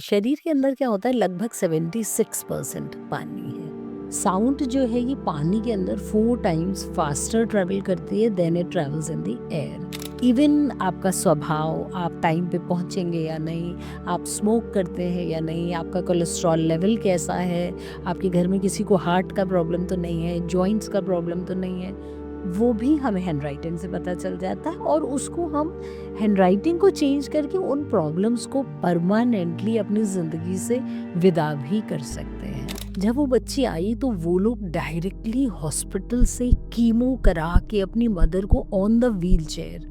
शरीर के अंदर क्या होता है, लगभग 76% पानी है। साउंड जो है ये पानी के अंदर 4 टाइम्स फास्टर ट्रेवल करती है than it travels in the air. Even आपका स्वभाव, आप टाइम पे पहुंचेंगे या नहीं, आप स्मोक करते हैं या नहीं, आपका कोलेस्ट्रॉल लेवल कैसा है, आपके घर में किसी को हार्ट का प्रॉब्लम तो नहीं है, जॉइंट्स का प्रॉब्लम तो नहीं है, वो भी हमें हैंडराइटिंग से पता चल जाता है। और उसको हम हैंडराइटिंग को चेंज करके उन प्रॉब्लम्स को परमानेंटली अपनी ज़िंदगी से विदा भी कर सकते हैं। जब वो बच्ची आई तो वो लोग डायरेक्टली हॉस्पिटल से कीमो करा के अपनी मदर को on the wheel chair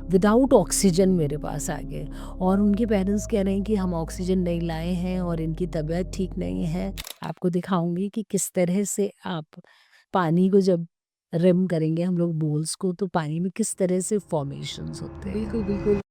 without oxygen मेरे पास आ गए, और उनके पेरेंट्स कह रहे हैं कि हम ऑक्सीजन नहीं लाए हैं और इनकी तबीयत ठीक नहीं है। आपको दिखाऊंगी कि किस तरह से आप पानी को जब रिम करेंगे हम लोग बोल्स को, तो पानी में किस तरह से फॉर्मेशंस होते हैं। बिल्कुल, बिल्कुल।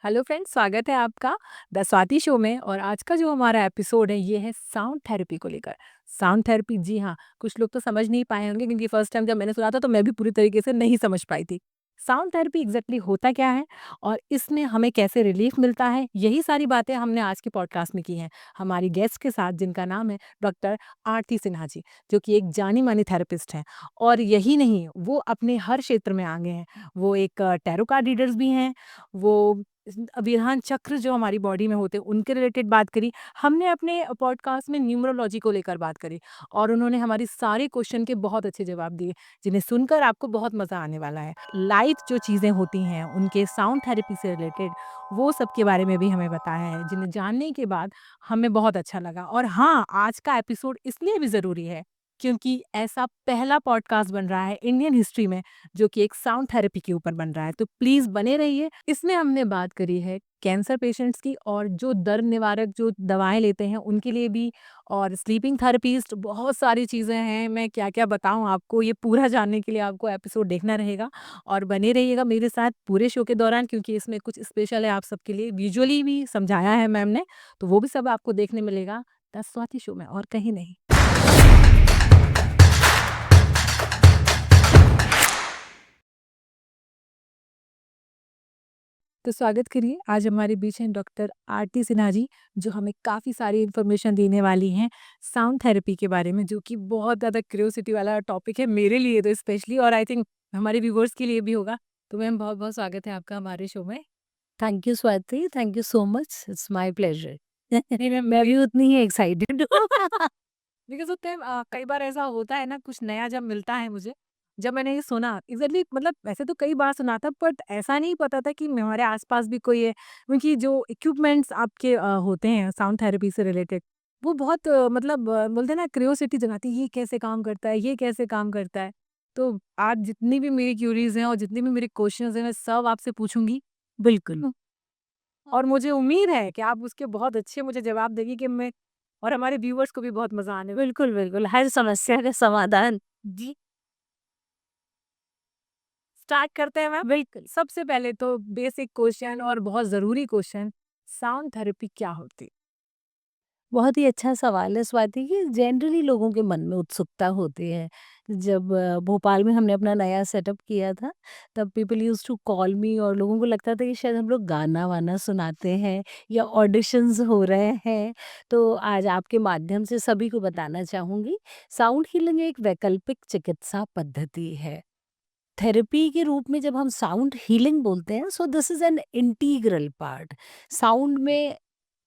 हेलो फ्रेंड्स, स्वागत है आपका द स्वाति शो में। और आज का जो हमारा एपिसोड है ये है साउंड थेरेपी को लेकर। साउंड थेरेपी, जी हाँ, कुछ लोग तो समझ नहीं पाए होंगे क्योंकि फर्स्ट टाइम जब मैंने सुना था तो मैं भी पूरी तरीके से नहीं समझ पाई थी। साउंड थेरेपी एग्ज़ैक्टली होता क्या है और इसमें हमें कैसे रिलीफ मिलता है, यही सारी बातें हमने आज के पॉडकास्ट में की हैं। हमारी गेस्ट के साथ, जिनका नाम है डॉक्टर आरती सिन्हा जी, जो कि एक जानी-मानी थेरेपिस्ट हैं। और यही नहीं, वो अपने हर क्षेत्र में आगे हैं। वो एक टैरो कार्ड रीडर्स भी हैं, वो अभिधान चक्र जो हमारी बॉडी में होते हैं उनके रिलेटेड बात करी। हमने अपने पॉडकास्ट में न्यूमरोलॉजी को लेकर बात करी और उन्होंने हमारी सारे क्वेश्चन के बहुत अच्छे जवाब दिए, जिन्हें सुनकर आपको बहुत मज़ा आने वाला है। लाइव जो चीज़ें होती हैं उनके साउंड थेरेपी से रिलेटेड, वो सब के बारे में भी हमें बताया है, जिन्हें जानने के बाद हमें बहुत अच्छा लगा। और हाँ, आज का एपिसोड इसलिए भी ज़रूरी है क्योंकि ऐसा पहला पॉडकास्ट बन रहा है इंडियन हिस्ट्री में जो कि एक साउंड थेरेपी के ऊपर बन रहा है, तो प्लीज़ बने रहिए। इसमें हमने बात करी है कैंसर पेशेंट्स की, और जो दर्द निवारक जो दवाएँ लेते हैं उनके लिए भी, और स्लीपिंग थेरेपिस्ट, बहुत सारी चीज़ें हैं। मैं क्या-क्या बताऊँ आपको, ये पूरा जानने के लिए आपको एपिसोड देखना रहेगा और बने रहिएगा मेरे साथ पूरे शो के दौरान, क्योंकि इसमें कुछ स्पेशल है आप सबके लिए। विजुअली भी समझाया है मैम ने, तो वो भी सब आपको देखने मिलेगा द स्वाति शो में और कहीं नहीं। तो स्वागत करिए, आज हमारे बीच हैं डॉक्टर आरती सिन्हा जी, जो हमें काफ़ी सारी इन्फॉर्मेशन देने वाली हैं साउंड थेरेपी के बारे में, जो कि बहुत ज़्यादा क्यूरियोसिटी वाला टॉपिक है मेरे लिए तो स्पेशली, और आई थिंक हमारे व्यूअर्स के लिए भी होगा। तो मैम, बहुत-बहुत स्वागत है आपका हमारे शो में। Thank you Swati, thank you so much, it's my pleasure. नहीं मैम, मैं भी उतनी ही एक्साइटेड हूँ। बिकॉज़ होता है कई बार ऐसा होता है ना, कुछ नया जब मिलता है मुझे, जब मैंने ये सुना एग्ज़ैक्टली, मतलब वैसे तो कई बार सुना था बट ऐसा नहीं पता था कि हमारे आस-पास भी कोई है। क्योंकि जो इक्विपमेंट्स आपके होते हैं साउंड थेरेपी से रिलेटेड, वो बहुत मतलब बोलते हैं ना, क्यूरियोसिटी जगाती है, ये कैसे काम करता है, ये कैसे काम करता है? तो आज जितनी भी मेरी क्यूरीज़ हैं और जितने भी मेरे क्वेश्चन्स हैं, मैं सब आपसे पूछूँगी। बिल्कुल। और मुझे उम्मीद है कि आप उसके बहुत अच्छे मुझे जवाब देंगी, कि मैं और हमारे व्यूअर्स को भी बहुत मज़ा आने वाला। बिल्कुल, बिल्कुल, हर समस्या का समाधान। जी, स्टार्ट करते हैं मैम। बिल्कुल। सबसे पहले तो बेसिक क्वेश्चन और बहुत ज़रूरी क्वेश्चन, साउंड थेरेपी क्या होती है? बहुत ही अच्छा सवाल है स्वाति, कि जनरली लोगों के मन में उत्सुकता होती है। जब भोपाल में हमने अपना नया सेटअप किया था, तब people used to call me, और लोगों को लगता था कि शायद हम लोग गाना-वाना सुनाते हैं या ऑडिशंस हो रहे हैं। तो आज आपके माध्यम से सभी को बताना चाहूँगी, साउंड हीलिंग एक वैकल्पिक चिकित्सा पद्धति है। थेरेपी के रूप में जब हम साउंड हीलिंग बोलते हैं, so this is an integral part. Sound में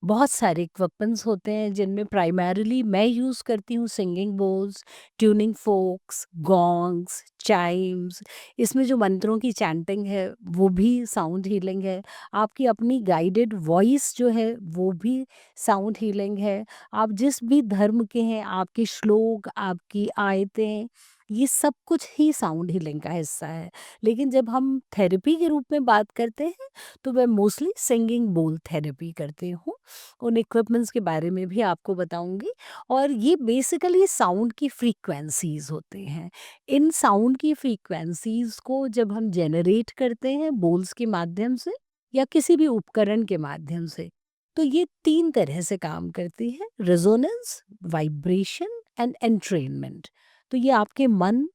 बहुत सारे इक्विपमेंट्स होते हैं, जिनमें प्राइमरीली मैं यूज़ करती हूँ singing bowls, tuning forks, gongs, chimes. इसमें जो मंत्रों की चैंटिंग है वो भी साउंड हीलिंग है। आपकी अपनी गाइडेड वॉइस जो है वो भी साउंड हीलिंग है। आप जिस भी धर्म के हैं, आपके श्लोक, आपकी आयतें, ये सब कुछ ही साउंड हीलिंग का हिस्सा है। लेकिन जब हम थेरेपी के रूप में बात करते हैं, तो मैं मोस्टली सिंगिंग बोल थेरेपी करती हूँ। उन इक्विपमेंट्स के बारे में भी आपको बताऊंगी। और ये बेसिकली साउंड की फ्रीक्वेंसीज होते हैं। इन साउंड की फ्रीक्वेंसीज को जब हम जनरेट करते हैं बोल्स के माध्यम से या किसी भी उपकरण के माध्यम से, तो ये 3 तरह से काम करती है: रेजोनेंस, वाइब्रेशन एंड एंट्रेनमेंट। तो ये आपके मन,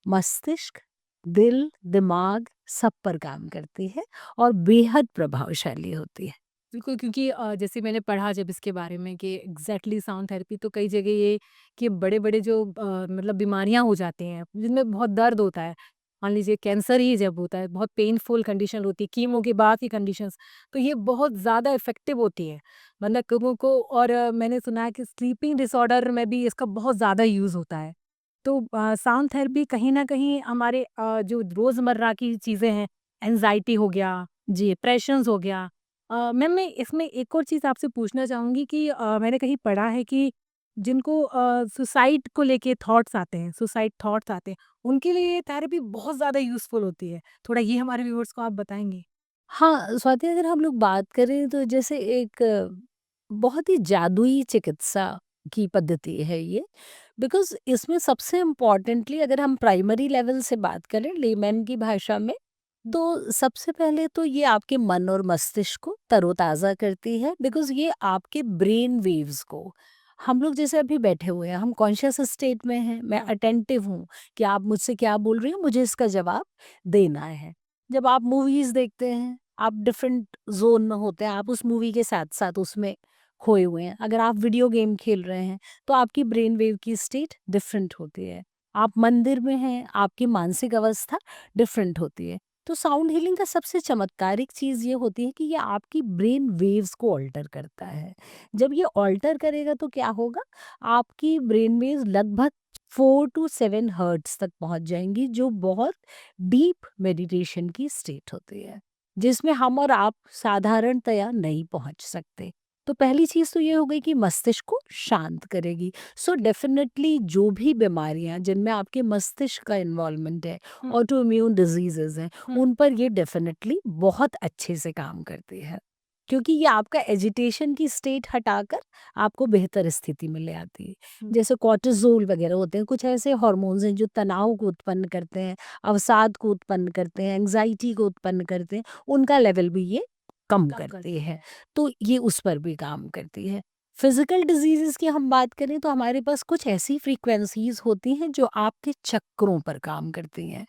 मस्तिष्क, दिल, दिमाग सब पर काम करती है और बेहद प्रभावशाली होती है। बिल्कुल, क्योंकि जैसे मैंने पढ़ा जब इसके बारे में कि एग्ज़ैक्टली साउंड थेरेपी तो कई जगह ये कि बड़े-बड़े जो मतलब बीमारियाँ हो जाती हैं, जिनमें बहुत दर्द होता है। मान लीजिए कैंसर ही जब होता है, बहुत पेनफुल कंडीशन होती है, कीमो के बाद की कंडीशंस, तो ये बहुत ज़्यादा इफ़ेक्टिव होती है। मतलब लोगों को और मैंने सुना है कि स्लीपिंग डिसऑर्डर में भी इसका बहुत ज़्यादा यूज़ होता है। तो साउंड थेरेपी कहीं न कहीं हमारे जो रोज़मर्रा की चीज़ें हैं, एंग्ज़ायटी हो गया, जी, डिप्रेशंस हो गया। मैम मैं इसमें एक और चीज़ आपसे पूछना चाहूँगी कि मैंने कहीं पढ़ा है कि जिनको सुसाइड को लेके थॉट्स आते हैं, सुसाइड थॉट्स आते हैं, उनके लिए ये थेरेपी बहुत ज़्यादा यूज़फुल होती है। थोड़ा ये हमारे व्यूअर्स को आप बताएँगे? हाँ, स्वाति अगर हम लोग बात करें तो जैसे एक बहुत ही जादुई चिकित्सा की पद्धति है ये। बिकॉज़ इसमें सबसे इम्पोर्टेंटली अगर हम प्राइमरी लेवल से बात करें लेमैन की भाषा में, तो सबसे पहले तो ये आपके मन और मस्तिष्क को तरोताज़ा करती है। बिकॉज़ ये आपके ब्रेन वेव्स को, हम लोग जैसे अभी बैठे हुए हैं, हम कॉन्शियस स्टेट में हैं, मैं हाँ। अटेंटिव हूँ कि आप मुझसे क्या बोल रही हो, मुझे इसका जवाब देना है। जब आप मूवीज़ देखते हैं, आप डिफरेंट ज़ोन में होते हैं, आप उस मूवी के साथ-साथ उसमें खोए हुए हैं। अगर आप वीडियो गेम खेल रहे हैं, तो आपकी ब्रेन वेव की स्टेट डिफरेंट होती है। आप मंदिर में हैं, आपकी मानसिक अवस्था डिफरेंट होती है। तो साउंड हीलिंग का सबसे चमत्कारिक चीज़ ये होती है कि ये आपकी ब्रेन वेव्स को ऑल्टर करता है। जब ये ऑल्टर करेगा तो क्या होगा, आपकी ब्रेन वेव्स लगभग 4 टू 7 हर्ट्ज़ तक पहुँच जाएँगी, जो बहुत डीप मेडिटेशन की स्टेट होती है, जिसमें हम और आप साधारणतया नहीं पहुंच सकते। तो पहली चीज तो ये हो गई कि मस्तिष्क को शांत करेगी। सो डेफिनेटली जो भी बीमारियां जिनमें आपके मस्तिष्क का इन्वॉल्वमेंट है, हुँ, ऑटो इम्यून डिजीजेज हैं, हुँ। उन पर ये डेफिनेटली बहुत अच्छे से काम करती है, क्योंकि ये आपका एजिटेशन की स्टेट हटाकर आपको बेहतर स्थिति में ले आती है। हुँ। जैसे कॉर्टिसोल वगैरह होते हैं, कुछ ऐसे हार्मोन्स हैं जो तनाव को उत्पन्न करते हैं, अवसाद को उत्पन्न करते हैं, एंग्जाइटी को उत्पन्न करते हैं, उनका लेवल भी ये कम कम कर करती है। तो ये उस पर भी काम करती है। फिजिकल डिजीजेस की हम बात करें तो हमारे पास कुछ ऐसी फ्रीक्वेंसीज होती हैं जो आपके चक्रों पर काम करती हैं।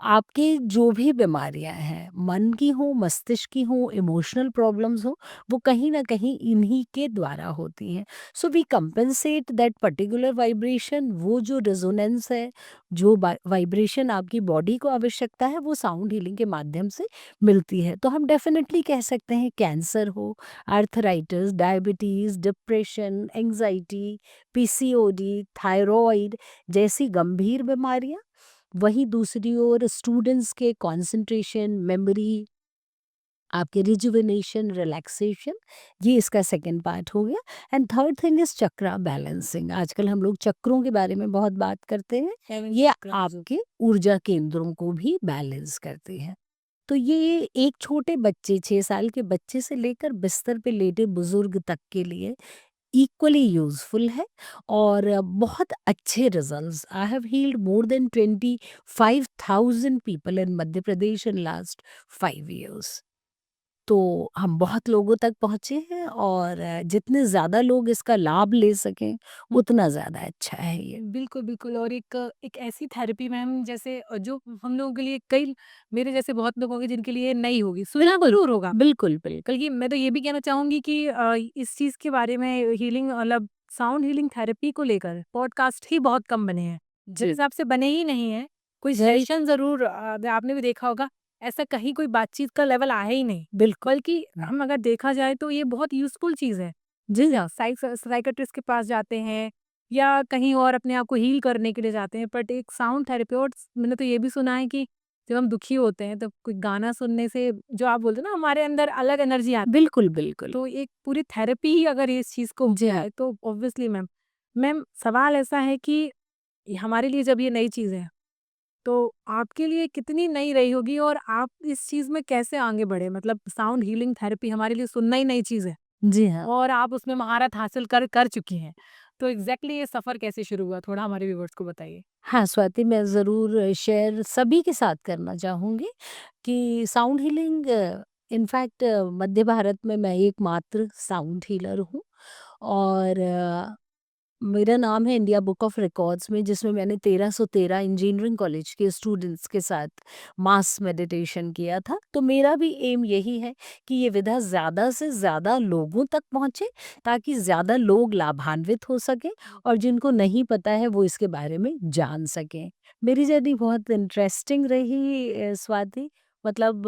आपके जो भी बीमारियां हैं, मन की हो, मस्तिष्क की हो, इमोशनल प्रॉब्लम्स हो, वो कहीं ना कहीं इन्हीं के द्वारा होती हैं। So we compensate that particular vibration, वो जो रेजोनेंस है, जो वाइब्रेशन आपकी बॉडी को आवश्यकता है, वो साउंड हीलिंग के माध्यम से मिलती है। तो हम डेफिनेटली कह सकते हैं कैंसर हो, arthritis, diabetes, depression, anxiety, PCOD, thyroid जैसी गंभीर बीमारियां, वहीं दूसरी ओर स्टूडेंट्स के कंसंट्रेशन, मेमोरी, आपके रिजुविनेशन, रिलैक्सेशन, ये इसका सेकंड पार्ट हो गया। And third thing is chakra balancing. आजकल हम लोग चक्रों के बारे में बहुत बात करते हैं। सेवन ये चक्रम्स। आपके ऊर्जा केंद्रों को भी बैलेंस करती है। तो ये एक छोटे बच्चे, 6 साल के बच्चे से लेकर बिस्तर पे लेटे बुजुर्ग तक के लिए इक्वली यूजफुल है और बहुत अच्छे results. I have healed more than 25,000 people in Madhya Pradesh in last 5 years। तो हम बहुत लोगों तक पहुंचे हैं और जितने ज़्यादा लोग इसका लाभ ले सकें उतना ज़्यादा अच्छा है ये। बिल्कुल, बिल्कुल। और एक एक ऐसी थेरेपी मैम जैसे जो हम लोगों के लिए कई मेरे जैसे बहुत लोग होंगे जिनके लिए नहीं होगी, सुना बिल्कुल, ज़रूर होगा। बिल्कुल, बिल्कुल। बल्कि मैं तो ये भी कहना चाहूँगी कि इस चीज़ के बारे में हीलिंग मतलब साउंड हीलिंग थेरेपी को लेकर पॉडकास्ट ही बहुत कम बने हैं। मेरे जी, हिसाब से बने ही नहीं हैं। कोई वेरी सेशन ज़रूर आपने भी देखा होगा, ऐसा कहीं कोई बातचीत का लेवल आया ही नहीं। बिल्कुल। बल्कि हम अगर देखा जाए तो ये बहुत यूज़फुल चीज़ है। जी हाँ, साइकियाट्रिस्ट के पास जाते हैं या कहीं और अपने आप को हील करने के लिए जाते हैं। बट एक साउंड थेरेपी मैंने तो ये भी सुना है कि जब हम दुखी होते हैं तब कोई गाना सुनने से जो आप बोलते हैं ना हमारे अंदर अलग एनर्जी आती है। बिल्कुल, बिल्कुल। तो एक पूरी थेरेपी ही अगर इस चीज़ को हो जी हाँ। जाए तो ऑब्वियसली मैम मैम सवाल ऐसा है कि ये हमारे लिए जब ये नई चीज़ है, तो आपके लिए कितनी नई रही होगी और आप इस चीज़ में कैसे आगे बढ़े? मतलब साउंड हीलिंग थेरेपी हमारे लिए सुनना ही नई चीज़ है जी हाँ। और आप उसमें महारत हासिल कर चुकी हैं। तो एग्ज़ैक्टली ये सफ़र कैसे शुरू हुआ? थोड़ा हमारे व्यूअर्स को बताइए। हाँ, स्वाति मैं ज़रूर शेयर सभी के साथ करना चाहूँगी कि साउंड हीलिंग इनफैक्ट मध्य भारत में मैं एकमात्र साउंड हीलर हूँ और मेरा नाम है इंडिया बुक ऑफ रिकॉर्ड्स में, जिसमें मैंने 1313 इंजीनियरिंग कॉलेज के स्टूडेंट्स के साथ मास मेडिटेशन किया था। तो मेरा भी एम यही है कि ये विधा ज़्यादा से ज़्यादा लोगों तक पहुँचे, ताकि ज़्यादा लोग लाभान्वित हो सकें और जिनको नहीं पता है वो इसके बारे में जान सकें। मेरी जर्नी बहुत इंटरेस्टिंग रही स्वाति। मतलब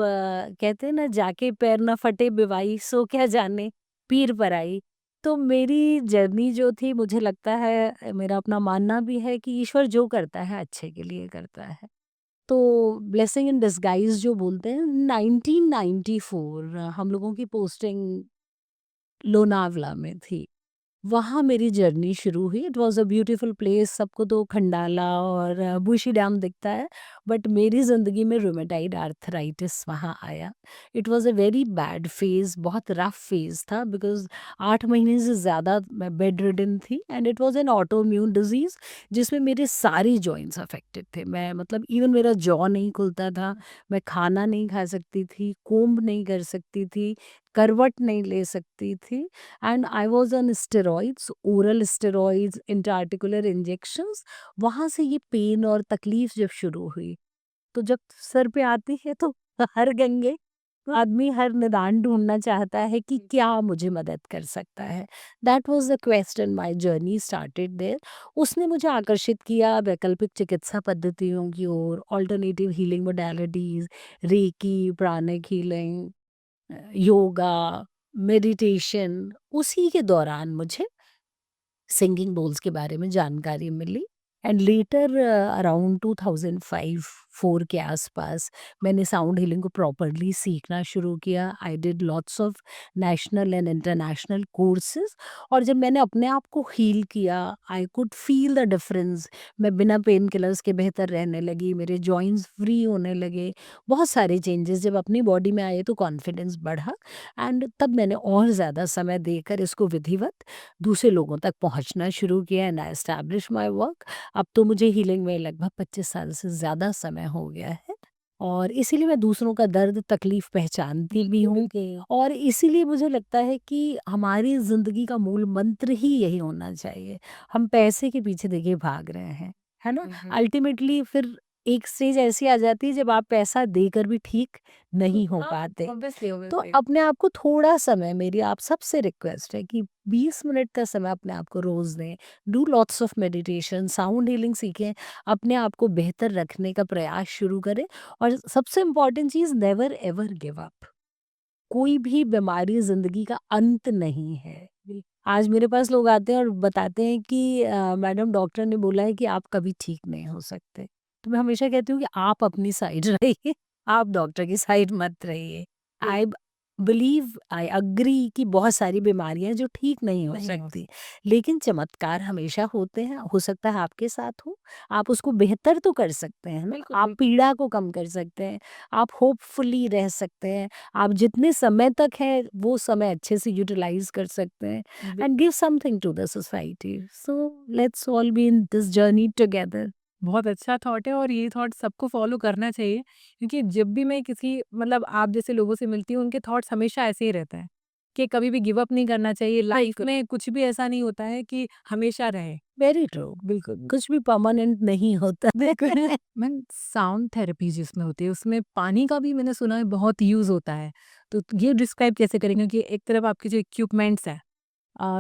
कहते हैं ना, जाके पैर ना फटे बिवाई सो क्या जाने पीर पराई। तो मेरी जर्नी जो थी, मुझे लगता है, मेरा अपना मानना भी है कि ईश्वर जो करता है अच्छे के लिए करता है। तो ब्लेसिंग इन डिस्गाइज़ जो बोलते हैं, 1994 हम लोगों की पोस्टिंग लोनावला में थी। वहाँ मेरी जर्नी शुरू हुई। It was a beautiful place. सबको तो खंडाला और बुशी डैम दिखता है, बट मेरी ज़िंदगी में रूमेटाइड आर्थराइटिस वहाँ आया। It was a very bad phase, बहुत रफ़ फ़ेज़ था, बिकॉज़ 8 महीने से ज़्यादा मैं बेड रिडन थी and it was an autoimmune disease, जिसमें मेरे सारे जॉइंट्स अफ़ेक्टेड थे। मैं मतलब इवन मेरा जॉ नहीं खुलता था, मैं खाना नहीं खा सकती थी, कोम्ब नहीं कर सकती थी, करवट नहीं ले सकती थी। And I was on steroids, oral steroids, intraarticular injections. वहाँ से ये पेन और तकलीफ जब शुरू हुई, तो जब सर पे आती है तो हर गंगे आदमी हर निदान ढूंढना चाहता है कि क्या मुझे मदद कर सकता है। That was the question, my journey started there. उसने मुझे आकर्षित किया वैकल्पिक चिकित्सा पद्धतियों की ओर, alternative healing modalities, reiki, pranic healing, yoga, meditation. उसी के दौरान मुझे सिंगिंग बोल्स के बारे में जानकारी मिली एंड लेटर अराउंड 2005-4 के आसपास मैंने साउंड हीलिंग को प्रॉपरली सीखना शुरू किया। I did lots of national and international courses, और जब मैंने अपने आप को हील किया, I could feel the difference. मैं बिना पेन किलर्स के बेहतर रहने लगी, मेरे जॉइंट्स फ्री होने लगे, बहुत सारे चेंजेस जब अपनी बॉडी में आए तो कॉन्फिडेंस बढ़ा। एंड तब मैंने और ज़्यादा समय देकर इसको विधिवत दूसरे लोगों तक पहुंचना शुरू किया and I establish my work. अब तो मुझे हीलिंग में लगभग 25 साल से ज़्यादा समय हो गया है, और इसीलिए मैं दूसरों का दर्द तकलीफ पहचानती भी हूँ। और इसीलिए मुझे लगता है कि हमारी ज़िंदगी का मूल मंत्र ही यही होना चाहिए। हम पैसे के पीछे देखिए भाग रहे हैं, है ना? अल्टीमेटली फिर एक स्टेज ऐसी आ जाती है जब आप पैसा देकर भी ठीक नहीं हो पाते। ऑब्वियसली, तो ऑब्वियसली। अपने आप को थोड़ा समय, मेरी आप सबसे रिक्वेस्ट है कि 20 मिनट का समय अपने आप को रोज दें। Do lots of meditation, sound healing सीखें, अपने आप को बेहतर रखने का प्रयास शुरू करें। और सबसे इम्पोर्टेंट चीज, नेवर एवर गिव अप। कोई भी बीमारी जिंदगी का अंत नहीं है। आज मेरे पास लोग आते हैं और बताते हैं कि मैडम डॉक्टर ने बोला है कि आप कभी ठीक नहीं हो सकते। तो मैं हमेशा कहती हूँ कि आप अपनी साइड रहिए, आप डॉक्टर की साइड मत रहिए। आई बिलीव, आई अग्री कि बहुत सारी बीमारियां जो ठीक नहीं हो सकती, लेकिन चमत्कार हमेशा होते हैं। हो सकता है आपके साथ हो, आप उसको बेहतर तो कर सकते हैं ना, बिल्कुल, आप बिल्कुल। पीड़ा को कम कर सकते हैं, आप होपफुली रह सकते हैं, आप जितने समय तक है वो समय अच्छे से यूटिलाइज कर सकते हैं and give something to the society. So let's all be in this journey together. बहुत अच्छा थॉट है और ये थॉट सबको फॉलो करना चाहिए, क्योंकि जब भी मैं किसी मतलब आप जैसे लोगों से मिलती हूँ, उनके थॉट्स हमेशा ऐसे ही रहता है कि कभी भी गिव अप नहीं करना चाहिए। लाइफ में कुछ भी ऐसा नहीं होता है कि हमेशा रहे। वेरी ट्रू, बिल्कुल। कुछ भी परमानेंट नहीं होता। मैम, साउंड थेरेपी जिसमें होती है उसमें पानी का भी मैंने सुना है बहुत यूज़ होता है। तो ये डिस्क्राइब कैसे करेंगे कि एक तरफ आपके जो इक्विपमेंट्स हैं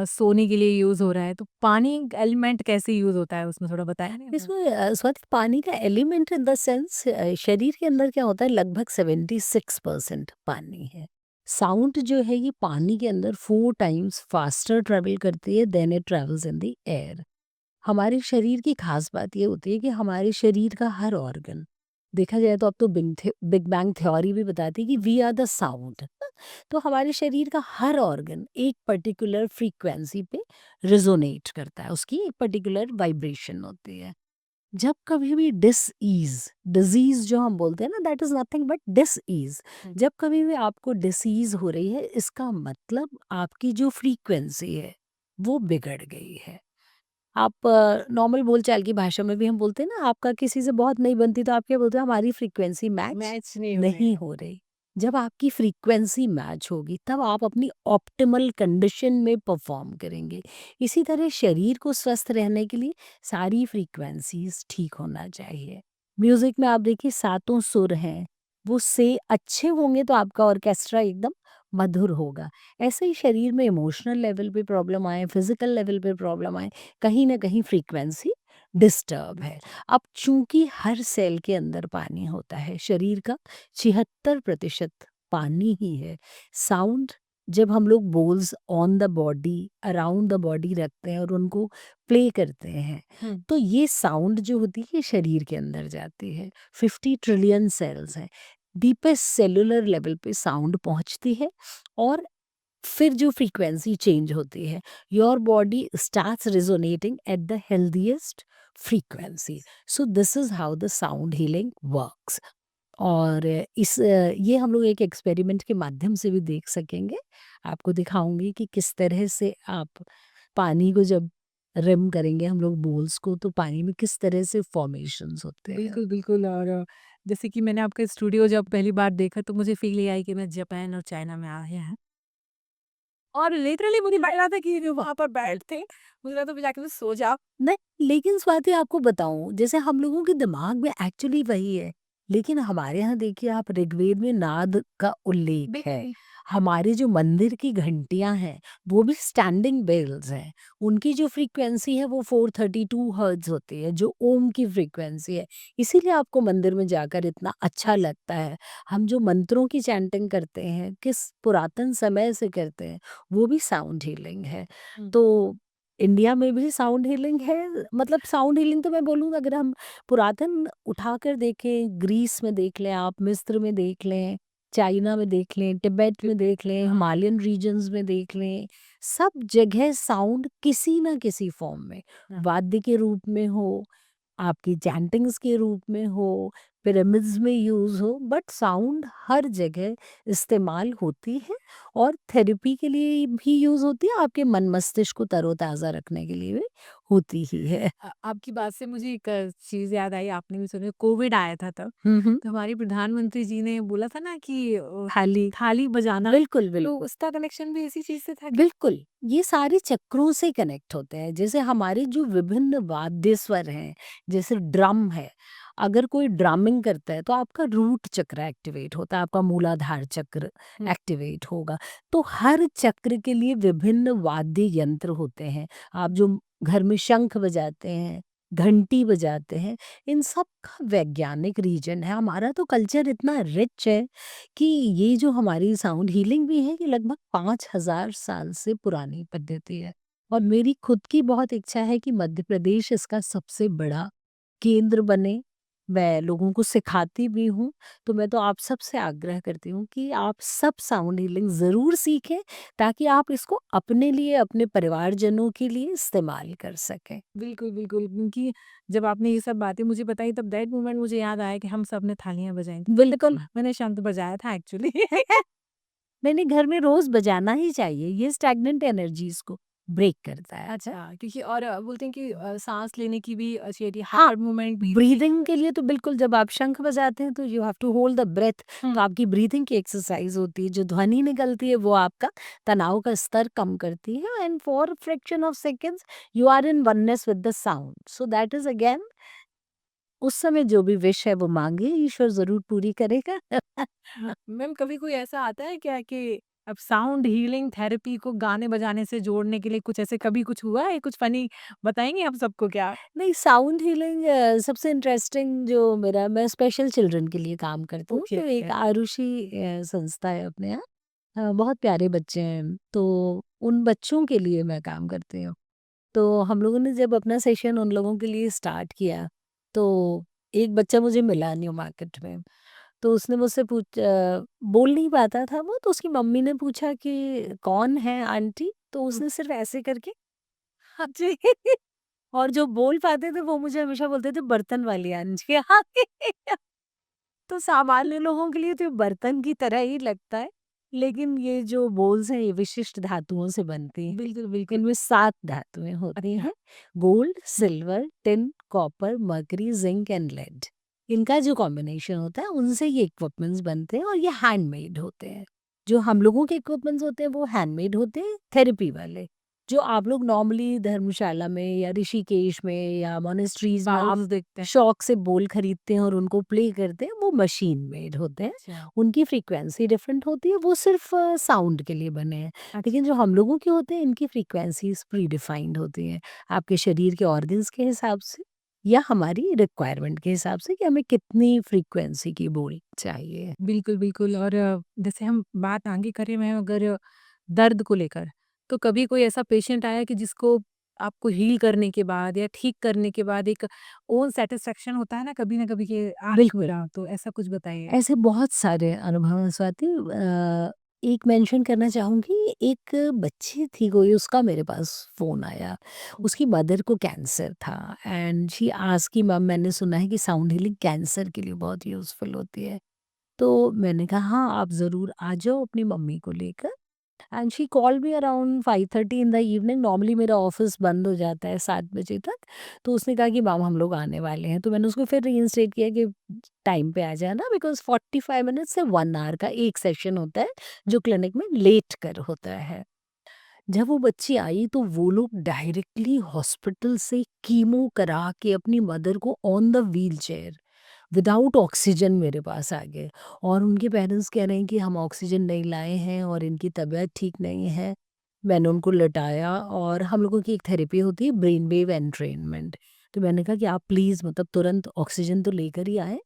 सोने के लिए यूज़ हो रहा है, तो पानी एलिमेंट कैसे यूज़ होता है उसमें थोड़ा बताएँगे आप? इसमें स्वाति, पानी का एलिमेंट इन द सेंस, शरीर के अंदर क्या होता है, लगभग 76% पानी है। साउंड जो है ये पानी के अंदर 4 टाइम्स फास्टर ट्रेवल करती है than it travels in the air. हमारे शरीर की खास बात ये होती है कि हमारे शरीर का हर ऑर्गन, देखा जाए तो अब तो बिग बैंग थ्योरी भी बताती है कि वी आर द साउंड। तो हमारे शरीर का हर ऑर्गन एक पर्टिकुलर फ्रीक्वेंसी पे रिजोनेट करता है, उसकी एक पर्टिकुलर वाइब्रेशन होती है। जब कभी भी डिजीज जो हम बोलते हैं ना, दैट इज नथिंग बट डिसईज। जब कभी भी आपको डिसीज हो रही है, इसका मतलब आपकी जो फ्रीक्वेंसी है वो बिगड़ गई है। आप नॉर्मल बोलचाल की भाषा में भी हम बोलते हैं ना, आपका किसी से बहुत नहीं बनती तो आप क्या बोलते हैं, हमारी फ्रीक्वेंसी मैच मैच नहीं हो रहे। नहीं हो रही। जब आपकी फ्रीक्वेंसी मैच होगी तब आप अपनी ऑप्टिमल कंडीशन में परफॉर्म करेंगे। इसी तरह शरीर को स्वस्थ रहने के लिए सारी फ्रीक्वेंसीज ठीक होना चाहिए। म्यूजिक में आप देखिए सातों सुर हैं, वो से अच्छे होंगे तो आपका ऑर्केस्ट्रा एकदम मधुर होगा। ऐसे ही शरीर में इमोशनल लेवल पे प्रॉब्लम आए, फिजिकल लेवल पे प्रॉब्लम आए, कहीं ना कहीं फ्रीक्वेंसी डिस्टर्ब है। अब चूंकि हर सेल के अंदर पानी होता है, शरीर का 76% पानी ही है। साउंड जब हम लोग bowls on the body, around the body रखते हैं और उनको प्ले करते हैं, हुँ। तो ये साउंड जो होती है ये शरीर के अंदर जाती है। 50 ट्रिलियन सेल्स हैं, डीपेस्ट सेलुलर लेवल पे साउंड पहुंचती है और फिर जो फ्रीक्वेंसी चेंज होती है, your body starts resonating at the healthiest frequency. So this is how the sound healing works. और ये हम लोग एक एक्सपेरिमेंट के माध्यम से भी देख सकेंगे। आपको दिखाऊंगी कि किस तरह से आप पानी को जब रिम करेंगे हम लोग बोल्स को, तो पानी में किस तरह से फॉर्मेशंस होते हैं। बिल्कुल, बिल्कुल। और जैसे कि मैंने आपका स्टूडियो जब पहली बार देखा तो मुझे फ़ील ये आई कि मैं जापान और चाइना में आए हैं। और लिटरली मुझे लग रहा था कि जो वहाँ पर बैठते, मुझे लगा था जाके मैं सो जाऊँ। नहीं, लेकिन स्वाति आपको बताऊँ, जैसे हम लोगों के दिमाग में एक्चुअली वही है, लेकिन हमारे यहाँ देखिए आप ऋग्वेद में नाद का उल्लेख है। बिल्कुल। हमारे जो मंदिर की घंटियाँ हैं, वो भी स्टैंडिंग बेल्स हैं। उनकी जो फ्रीक्वेंसी है वो 432 हर्ट्ज़ होती है, जो ओम की फ्रीक्वेंसी है। इसीलिए आपको मंदिर में जाकर इतना अच्छा लगता है। हम जो मंत्रों की चैंटिंग करते हैं, किस पुरातन समय से करते हैं, वो भी साउंड हीलिंग है। हुँ। तो इंडिया में भी साउंड हीलिंग है, मतलब साउंड हीलिंग तो मैं बोलूँ अगर हम पुरातन उठाकर देखें, ग्रीस में देख लें आप, मिस्र में देख लें, चाइना में देख लें, तिब्बत में देख लें, हाँ। हिमालयन रीजन्स में देख लें, सब जगह साउंड किसी ना किसी फॉर्म में, हाँ। वाद्य के रूप में हो, आपकी चैंटिंग्स के रूप में हो, पिरामिड्स में यूज़ हो, बट साउंड हर जगह इस्तेमाल होती है और थेरेपी के लिए भी यूज़ होती है, आपके मन मस्तिष्क को तरोताज़ा रखने के लिए भी होती ही है। आपकी बात से मुझे एक चीज़ याद आई, आपने भी सुनी, कोविड आया था तब, हुँ, हुँ। तो हमारी प्रधानमंत्री जी ने बोला था ना कि थाली थाली बजाना, बिल्कुल, तो बिल्कुल। उसका कनेक्शन भी इसी चीज़ से था क्या? बिल्कुल, ये सारे चक्रों से कनेक्ट होते हैं। जैसे हमारे जो विभिन्न वाद्य स्वर हैं, जैसे ड्रम है, अगर कोई ड्रमिंग करता है तो आपका रूट चक्र एक्टिवेट होता है, आपका मूलाधार चक्र हुँ। एक्टिवेट होगा। तो हर चक्र के लिए विभिन्न वाद्य यंत्र होते हैं। आप जो घर में शंख बजाते हैं, घंटी बजाते हैं, इन सब का वैज्ञानिक रीज़न है। हमारा तो कल्चर इतना रिच है कि ये जो हमारी साउंड हीलिंग भी है, ये लगभग 5000 साल से पुरानी पद्धति है और मेरी खुद की बहुत इच्छा है कि मध्य प्रदेश इसका सबसे बड़ा केंद्र बने। मैं लोगों को सिखाती भी हूँ, तो मैं तो आप सबसे आग्रह करती हूँ कि आप सब साउंड हीलिंग ज़रूर सीखें ताकि आप इसको अपने लिए, अपने परिवारजनों के लिए इस्तेमाल कर सकें। बिल्कुल, बिल्कुल, क्योंकि जब आपने ये सब बातें मुझे बताई तब दैट मोमेंट मुझे याद आया कि हम सब ने थालियाँ बजाई थी। बिल्कुल। मैंने शंख बजाया था एक्चुअली। मैंने घर में रोज़ बजाना ही चाहिए, ये स्टैग्नेंट एनर्जीज़ को ब्रेक करता है। अच्छा, क्योंकि और बोलते हैं कि साँस लेने की भी अच्छी हाँ, हार्ट मूवमेंट भी होती ब्रीदिंग के लिए तो बिल्कुल जब आप शंख बजाते हैं तो you have to hold the breath, है। तो आपकी ब्रीदिंग की एक्सरसाइज होती है, जो ध्वनि निकलती है वो आपका तनाव का स्तर कम करती है and for fraction of seconds you are in oneness with the sound, so that is again उस समय जो भी विश है वो मांगे, ईश्वर जरूर पूरी करेगा। हाँ, मैम कभी कोई ऐसा आता है क्या कि अब साउंड हीलिंग थेरेपी को गाने बजाने से जोड़ने के लिए कुछ ऐसे कभी कुछ हुआ है? कुछ फ़नी बताएँगी हम सबको क्या? नहीं, साउंड हीलिंग सबसे इंटरेस्टिंग जो मेरा, मैं स्पेशल चिल्ड्रन के लिए काम करती हूँ, ओके, तो एक ओके। आरुषि संस्था है अपने यहाँ। बहुत प्यारे बच्चे हैं, तो उन बच्चों के लिए मैं काम करती हूँ। तो हम लोगों ने जब अपना सेशन उन लोगों के लिए स्टार्ट किया, तो एक बच्चा मुझे मिला न्यू मार्केट में, तो उसने मुझसे बोल नहीं पाता था वो, तो उसकी मम्मी ने पूछा कि कौन है आंटी? तो हुँ। उसने सिर्फ ऐसे करके हाँ जी। और जो बोल पाते थे वो मुझे हमेशा बोलते थे बर्तन वाली आंटी। हाँ। तो सामान्य लोगों के लिए तो ये बर्तन की तरह ही लगता है, लेकिन ये जो बोल्स हैं ये विशिष्ट धातुओं से बनती हैं। बिल्कुल, बिल्कुल। इनमें 7 धातुएँ होती अच्छा। हैं, गोल्ड, हुँ। Silver, tin, copper, mercury, zinc and lead. इनका जो कॉम्बिनेशन होता है उनसे ये इक्विपमेंट्स बनते हैं और ये हैंडमेड होते हैं। जो हम लोगों के इक्विपमेंट्स होते हैं वो हैंडमेड होते हैं थेरेपी वाले। जो आप लोग नॉर्मली धर्मशाला में या ऋषिकेश में या मोनेस्ट्रीज में आप बाउल्स देखते हैं। शौक से बोल खरीदते हैं और उनको प्ले करते हैं, वो मशीन मेड होते हैं। अच्छा, उनकी फ्रीक्वेंसी डिफरेंट होती है, वो सिर्फ साउंड के लिए बने हैं। अच्छा। लेकिन जो हम लोगों के होते हैं इनकी फ्रीक्वेंसीज प्री डिफाइंड होती हैं आपके शरीर के ऑर्गन्स के हिसाब से या हमारी रिक्वायरमेंट के हिसाब से कि हमें कितनी फ्रीक्वेंसी की बोल चाहिए। बिल्कुल, बिल्कुल। और जैसे हम बात आगे करें मैं अगर दर्द को लेकर, तो कभी कोई ऐसा पेशेंट आया कि जिसको आपको हील करने के बाद या ठीक करने के बाद एक ओन सैटिस्फैक्शन होता है ना कभी न कभी कि बिल्कुल। मेरा तो ऐसा कुछ बताइए? ऐसे बहुत सारे अनुभव हैं स्वाति। एक मेंशन करना चाहूँगी, एक बच्ची थी कोई, उसका मेरे पास फ़ोन आया। उसकी मदर को कैंसर था एंड शी आस्क्ड कि मैम मैंने सुना है कि साउंड हीलिंग कैंसर के लिए बहुत यूज़फुल होती है। तो मैंने कहा हाँ, आप ज़रूर आ जाओ अपनी मम्मी को लेकर। And she called me around 5:30 in the evening. Normally मेरा ऑफिस बंद हो जाता है 7 बजे तक। तो उसने कहा कि मैम हम लोग आने वाले हैं। तो मैंने उसको फिर रीइंस्टेट किया कि टाइम पे आ जाना, बिकॉज़ 45 मिनट्स से 1 आवर का एक सेशन होता है, जो क्लिनिक में लेट कर होता है। जब वो बच्ची आई तो वो लोग डायरेक्टली हॉस्पिटल से कीमो करा के अपनी मदर को on the wheelchair without oxygen मेरे पास आ गए। और उनके पेरेंट्स कह रहे हैं कि हम ऑक्सीजन नहीं लाए हैं और इनकी तबीयत ठीक नहीं है। मैंने उनको लिटाया और हम लोगों की एक थेरेपी होती है ब्रेन वेव एंट्रेनमेंट। तो मैंने कहा कि आप प्लीज़ मतलब तुरंत ऑक्सीजन तो लेकर ही आएँ,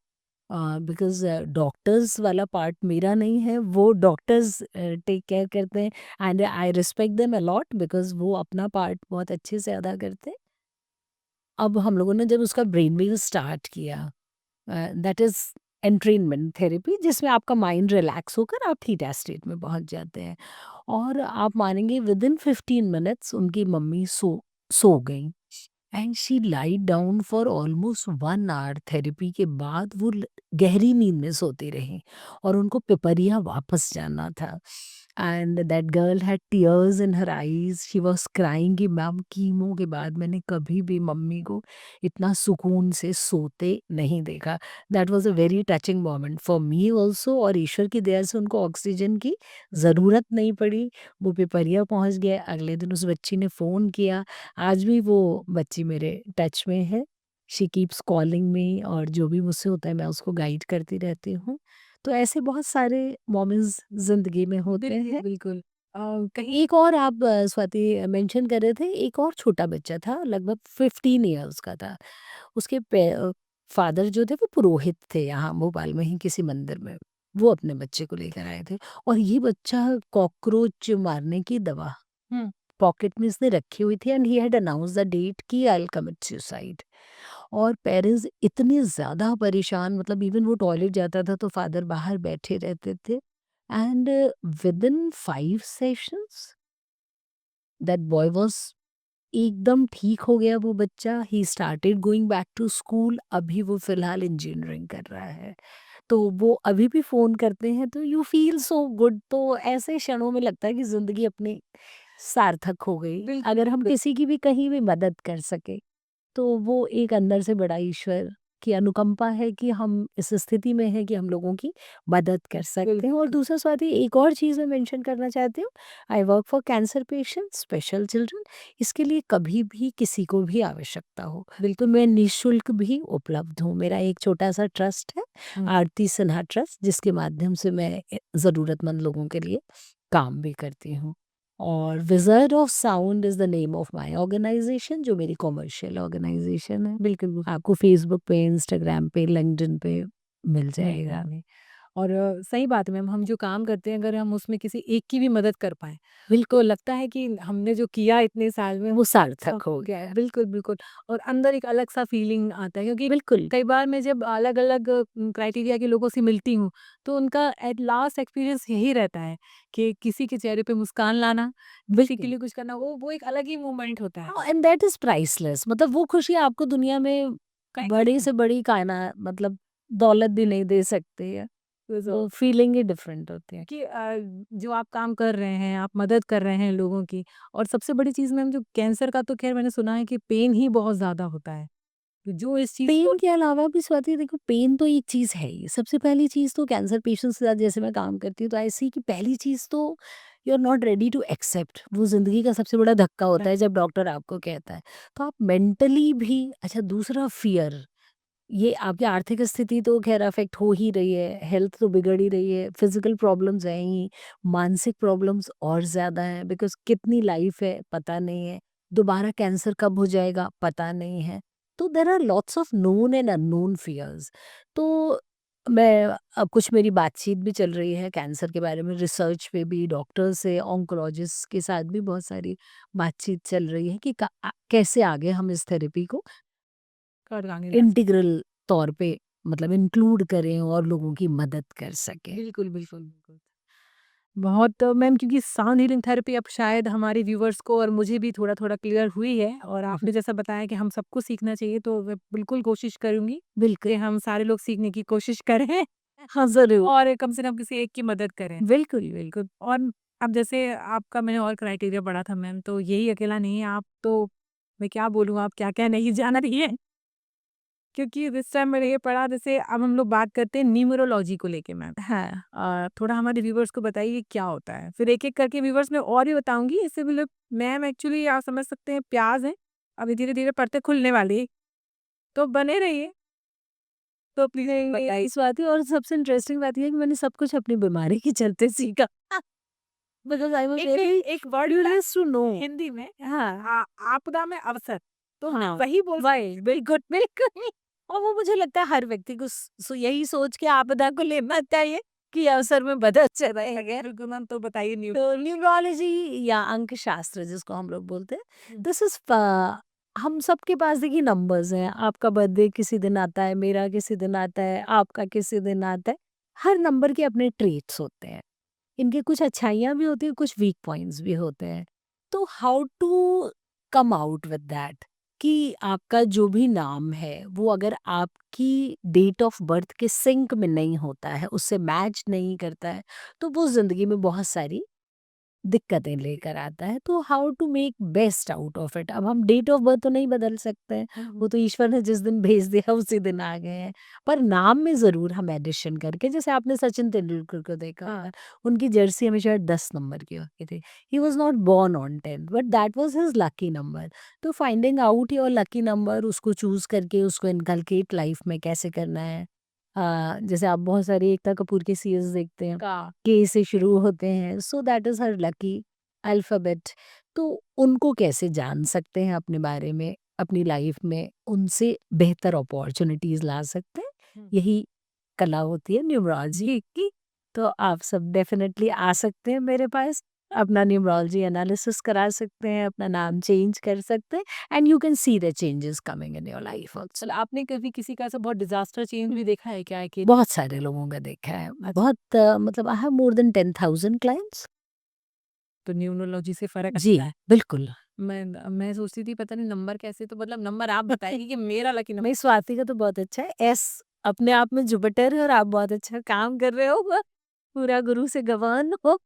बिकॉज़ डॉक्टर्स वाला पार्ट मेरा नहीं है, वो डॉक्टर्स टेक केयर करते हैं and I respect them a lot because वो अपना पार्ट बहुत अच्छे से अदा करते हैं। अब हम लोगों ने जब उसका ब्रेन वेव स्टार्ट किया, दैट इज़ एंट्रेनमेंट थेरेपी, जिसमें आपका माइंड रिलैक्स होकर आप थीटा स्टेट में पहुंच जाते हैं। और आप मानेंगे विदिन 15 मिनट्स उनकी मम्मी सो गई and she lied down for almost 1 hour. Therapy के बाद वो गहरी नींद में सोती रही और उनको पिपरिया वापस जाना था। And that girl had tears in her eyes, she was crying कि मैम कीमो के बाद मैंने कभी भी मम्मी को इतना सुकून से सोते नहीं देखा। That was a very touching moment for me also. और ईश्वर की दया से उनको ऑक्सीजन की ज़रूरत नहीं पड़ी। वो पिपरिया पहुंच गए। अगले दिन उस बच्ची ने फ़ोन किया। आज भी वो बच्ची मेरे टच में है। शी कीप्स कॉलिंग मी और जो भी मुझसे होता है मैं उसको गाइड करती रहती हूँ। तो ऐसे बहुत सारे मोमेंट्स ज़िंदगी में होते बिल्कुल, हैं। बिल्कुल। कहीं एक और आप स्वाति मेंशन कर रहे थे, एक और छोटा बच्चा था, लगभग 15 इयर्स का था। उसके फादर जो थे वो पुरोहित थे यहाँ भोपाल में ही किसी मंदिर में। वो अपने बच्चे को लेकर आए थे और ये बच्चा कॉकरोच मारने की दवा हुँ, पॉकेट में इसने रखी हुई थी and he had announce the date कि आई विल कमिट सुसाइड। और पेरेंट्स इतने ज़्यादा परेशान, मतलब इवन वो टॉयलेट जाता था तो फादर बाहर बैठे रहते थे। And within 5 sessions that boy was एकदम ठीक हो गया वो बच्चा। He started going back to school. अभी वो फिलहाल इंजीनियरिंग कर रहा है। तो वो अभी भी फ़ोन करते हैं तो यू फ़ील सो गुड। तो ऐसे क्षणों में लगता है कि ज़िंदगी अपनी सार्थक हो गई, बिल्कुल, अगर हम बिल्कुल। किसी की भी कहीं भी मदद कर सकें। तो वो एक अंदर से बड़ा ईश्वर की अनुकंपा है कि हम इस स्थिति में हैं कि हम लोगों की मदद कर सकते हैं। और बिल्कुल, दूसरा स्वाति, एक और चीज़ मैं मेंशन करना चाहती हूँ। I work for cancer patients, special children. इसके लिए कभी भी किसी को भी आवश्यकता हो तो मैं निःशुल्क भी उपलब्ध हूँ। मेरा एक छोटा सा ट्रस्ट है, हुँ। आरती सिन्हा ट्रस्ट, जिसके माध्यम से मैं ज़रूरतमंद लोगों के लिए काम भी करती हूँ। और wizard of sound is the name of my organisation, जो मेरी कमर्शियल ऑर्गेनाइज़ेशन है। बिल्कुल, बिल्कुल। आपको फ़ेसबुक पे, इंस्टाग्राम पे, लिंक्डइन पे मिल मिल जाएगा। जाएँगे। और सही बात है मैम, हम जो काम करते हैं अगर हम उसमें किसी एक की भी मदद कर पाएँ, बिल्कुल, तो लगता है कि हमने जो किया इतने साल में वो सब सार्थक हो गया गया है। है। बिल्कुल, बिल्कुल। और अंदर एक अलग-सा फ़ीलिंग आता है क्योंकि बिल्कुल, कई बार मैं जब अलग-अलग क्राइटेरिया के लोगों से मिलती हूँ, तो उनका एट लास्ट एक्सपीरियंस यही रहता है कि किसी के चेहरे पे मुस्कान लाना, किसी के बिल्कुल। लिए कुछ करना, वो एक अलग ही मोमेंट होता है। हाँ, एंड दैट इज़ प्राइसलेस। मतलब वो खुशी आपको दुनिया में कहीं बड़ी नहीं। से बड़ी कायना मतलब दौलत भी नहीं दे सकती है। तो वो फीलिंग ही डिफरेंट होती है। कि जो आप काम कर रहे हैं, आप मदद कर रहे हैं लोगों की और सबसे बड़ी चीज़ मैम जो कैंसर का तो ख़ैर मैंने सुना है कि पेन ही बहुत ज़्यादा होता है। तो जो इस चीज़ को पेन के अलावा भी स्वाति देखो, पेन तो एक चीज़ है ही। सबसे पहली चीज़ तो कैंसर पेशेंट्स के साथ जैसे मैं काम करती हूँ तो आई सी कि पहली चीज़ तो you are not ready to accept, वो ज़िंदगी का सबसे बड़ा धक्का होता है जब डॉक्टर आपको कहता है। तो आप मेंटली भी, अच्छा दूसरा फ़ियर, ये आपकी आर्थिक स्थिति तो ख़ैर अफ़ेक्ट हो ही रही है, हेल्थ तो बिगड़ ही रही है, फ़िज़िकल प्रॉब्लम्स हैं ही, मानसिक प्रॉब्लम्स और ज़्यादा हैं बिकॉज़ कितनी लाइफ़ है पता नहीं है, दोबारा कैंसर कब हो जाएगा पता नहीं है। तो there are lots of known and unknown fears. तो मैं अब कुछ मेरी बातचीत भी चल रही है कैंसर के बारे में, रिसर्च पे भी, डॉक्टर से, ऑन्कोलॉजिस्ट के साथ भी बहुत सारी बातचीत चल रही है कि कैसे आगे हम इस थेरेपी को कर आगे ला सकते। इंटीग्रल तौर पे मतलब इंक्लूड करें और लोगों की मदद कर सकें। बिल्कुल, बिल्कुल, बिल्कुल। बहुत मैम, क्योंकि साउंड हीलिंग थेरेपी अब शायद हमारे व्यूअर्स को और मुझे भी थोड़ा-थोड़ा क्लियर हुई है, और आपने जैसा बताया कि हम सबको सीखना चाहिए, तो मैं बिल्कुल कोशिश करूँगी बिल्कुल, कि हम सारे लोग सीखने की कोशिश करें हाँ, ज़रूर। और कम से कम किसी एक की मदद करें। बिल्कुल, बिल्कुल। और अब जैसे आपका मैंने और क्राइटेरिया पढ़ा था मैम, तो यही अकेला नहीं है, आप तो मैं क्या बोलूँ, आप क्या-क्या नहीं जान रही हैं। क्योंकि दिस टाइम मैंने ये पढ़ा, जैसे अब हम लोग बात करते हैं न्यूमरोलॉजी को लेके मैम। हाँ, थोड़ा हमारे व्यूवर्स को बताइए क्या होता है? फिर एक-एक करके व्यूवर्स मैं और भी बताऊँगी, इससे मतलब मैम एक्चुअली आप समझ सकते हैं प्याज़ हैं, अभी धीरे-धीरे परतें खुलने वाली है, तो बने रहिए। तो प्लीज़ नहीं, बताइए। इस बात है और सबसे इंटरेस्टिंग बात ये है कि मैंने सब कुछ अपनी बीमारी के चलते सीखा। बिकॉज़ आई वाज़ एक वेरी एक वर्ड होता है क्यूरियस टू नो। हिंदी में, हाँ, आपदा में अवसर, तो हाँ, वही बोल वही बिल्कुल, बिल्कुल। और वो मुझे लगता है हर व्यक्ति को यही सोच के आपदा को लेना चाहिए कि अवसर में बदल चले अगर। बिल्कुल मैम, तो बताइए न्यू तो न्यूमरोलॉजी या अंक शास्त्र जिसको हम लोग बोलते हैं, हुँ। दिस इज हम सबके पास देखिए नंबर्स हैं। आपका बर्थडे किसी दिन आता है, मेरा किसी दिन आता है, आपका किसी दिन आता है। हर नंबर के अपने ट्रेट्स होते हैं, इनके कुछ अच्छाइयाँ भी होती हैं, कुछ वीक पॉइंट्स भी होते हैं। तो how to come out with that कि आपका जो भी नाम है, वो अगर आपकी डेट ऑफ बर्थ के सिंक में नहीं होता है, उससे मैच नहीं करता है, तो वो ज़िंदगी में बहुत सारी दिक्कतें लेकर आता है। तो how to make best out of it. अब हम डेट ऑफ बर्थ तो नहीं बदल सकते हैं, हुँ, हुँ। वो तो ईश्वर ने जिस दिन भेज दिया उसी दिन आ गए हैं। पर नाम में ज़रूर हम एडिशन करके, जैसे आपने सचिन तेंदुलकर को देखा हाँ। होगा, उनकी जर्सी हमेशा 10 नंबर की होती थी। He was not born on 10th but that was his lucky number. तो finding out your lucky number, उसको चूज़ करके उसको इनकलकेट लाइफ में कैसे करना है। जैसे आप बहुत सारी एकता कपूर के सीरीज़ देखते हैं, का के से शुरू होते हैं, so that is her lucky alphabet. तो उनको कैसे जान सकते हैं अपने बारे में, अपनी लाइफ में उनसे बेहतर अपॉर्च्युनिटीज़ ला सकते हैं, हुँ। यही कला होती है न्यूमरोलॉजी की। तो आप सब डेफ़िनेटली आ सकते हैं मेरे पास, अपना न्यूमरोलॉजी एनालिसिस करा सकते हैं, अपना नाम चेंज कर सकते हैं and you can see the changes coming in your life चलो, ऑल्सो। आपने कभी किसी का ऐसा बहुत डिज़ास्टर चेंज भी देखा है क्या कि बहुत सारे लोगों का देखा है, अच्छा, बहुत मतलब I have more than 10,000 clients. तो न्यूमरोलॉजी से फ़र्क जी, आता है? बिल्कुल। मैं सोचती थी पता नहीं नंबर कैसे, तो मतलब नंबर आप बताइए कि मेरा लकी नंबर। नहीं, स्वाति का तो बहुत अच्छा है। एस अपने आप में जुपिटर है और आप बहुत अच्छा काम कर रहे हो। पूरा गुरु से गवान हो।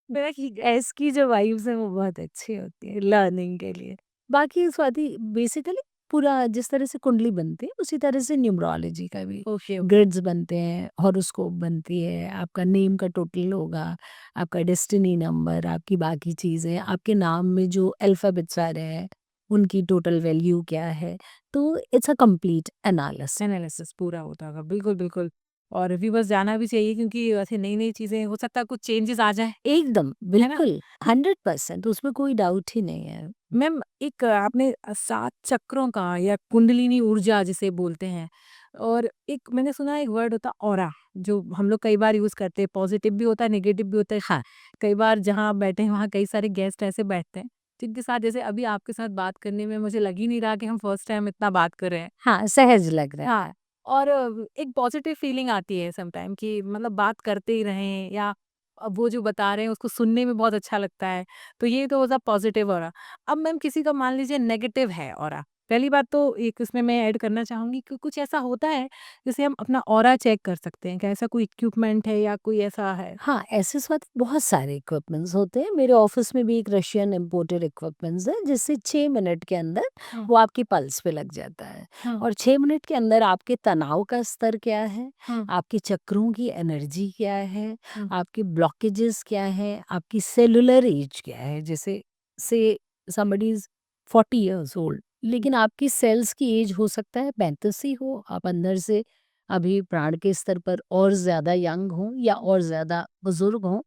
मेरा कि एस की जो वाइब्स हैं वो बहुत अच्छी होती है लर्निंग के लिए। बाकी स्वाति बेसिकली पूरा जिस तरह से कुंडली बनती है उसी तरह से न्यूमरोलॉजी का भी ओके, ओके। ग्रिड्स बनते हैं, हॉरोस्कोप बनती है, आपका नेम का टोटल होगा, आपका डेस्टिनी नंबर, आपकी बाकी चीज़ें, आपके नाम में जो अल्फ़ाबेट्स आ रहे हैं, उनकी टोटल वैल्यू क्या है। तो it's a complete analysis. Analysis पूरा होता होगा, बिल्कुल, बिल्कुल। और व्यूअर्स जाना भी चाहिए, क्योंकि ऐसे नई-नई चीज़ें हो सकता है कुछ चेंजेस आ जाएँ, एकदम, है ना? बिल्कुल, 100% उसमें कोई डाउट ही नहीं है। मैम, एक आपने 7 चक्रों का या कुंडलिनी ऊर्जा जिसे बोलते हैं, और एक मैंने सुना है एक वर्ड होता है ऑरा, जो हम लोग कई बार यूज़ करते हैं, पॉजिटिव भी होता है, नेगेटिव भी होता है। हाँ, कई बार जहाँ आप बैठे हैं वहाँ कई सारे गेस्ट ऐसे बैठते हैं, जिनके साथ जैसे अभी आपके साथ बात करने में मुझे लग ही नहीं रहा कि हम फर्स्ट टाइम इतना बात कर रहे हैं। हाँ, सहज लग रहा है। हाँ, और एक पॉजिटिव फीलिंग आती है सम टाइम कि मतलब बात करते ही रहें, या वो जो बता रहे हैं उसको सुनने में बहुत अच्छा लगता है। तो ये तो वाज़ अ पॉजिटिव ऑरा। अब मैम किसी का मान लीजिए नेगेटिव है ऑरा, पहली बात तो एक इसमें मैं ऐड करना चाहूँगी कि कुछ ऐसा होता है, जिससे हम अपना ऑरा चेक कर सकते हैं? क्या ऐसा कोई इक्विपमेंट है या कोई ऐसा है? हाँ, ऐसे स्वाति बहुत सारे इक्विपमेंट्स होते हैं। मेरे ऑफ़िस में भी एक रशियन इम्पोर्टेड इक्विपमेंट्स है, जिससे 6 मिनट के अंदर हाँ, वो आपकी पल्स पे लग जाता है। हाँ, और 6 मिनट के अंदर आपके तनाव का स्तर क्या है, हाँ, आपके चक्रों की एनर्जी क्या है, हाँ, आपके ब्लॉकेजेस क्या हैं, आपकी सेलुलर एज क्या है। जैसे से समबडी इज़ 40 इयर्स ओल्ड, लेकिन आपकी सेल्स की एज हो सकता है 35 ही हो। आप अंदर से अभी प्राण के स्तर पर और ज़्यादा यंग हों या और ज़्यादा बुज़ुर्ग हों,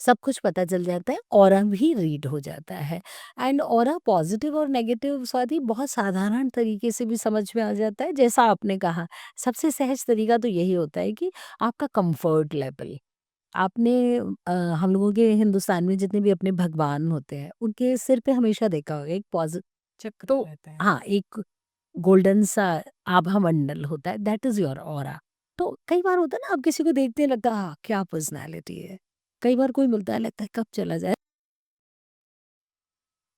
सब कुछ पता चल जाता है, ऑरा भी रीड हो जाता है। एंड ऑरा पॉज़िटिव और नेगेटिव स्वाति बहुत साधारण तरीके से भी समझ में आ जाता है। जैसा आपने कहा, सबसे सहज तरीका तो यही होता है कि आपका कम्फ़र्ट लेवल। आपने हम लोगों के हिंदुस्तान में जितने भी अपने भगवान होते हैं, उनके सिर पे हमेशा देखा होगा एक चक्र तो रहता है। हाँ, एक गोल्डन सा आभा मंडल होता है, दैट इज़ योर ऑरा। तो कई बार होता है ना, आप किसी को देखते हैं लगता है क्या पर्सनैलिटी है। कई बार कोई मिलता है लगता है कब चला जाए।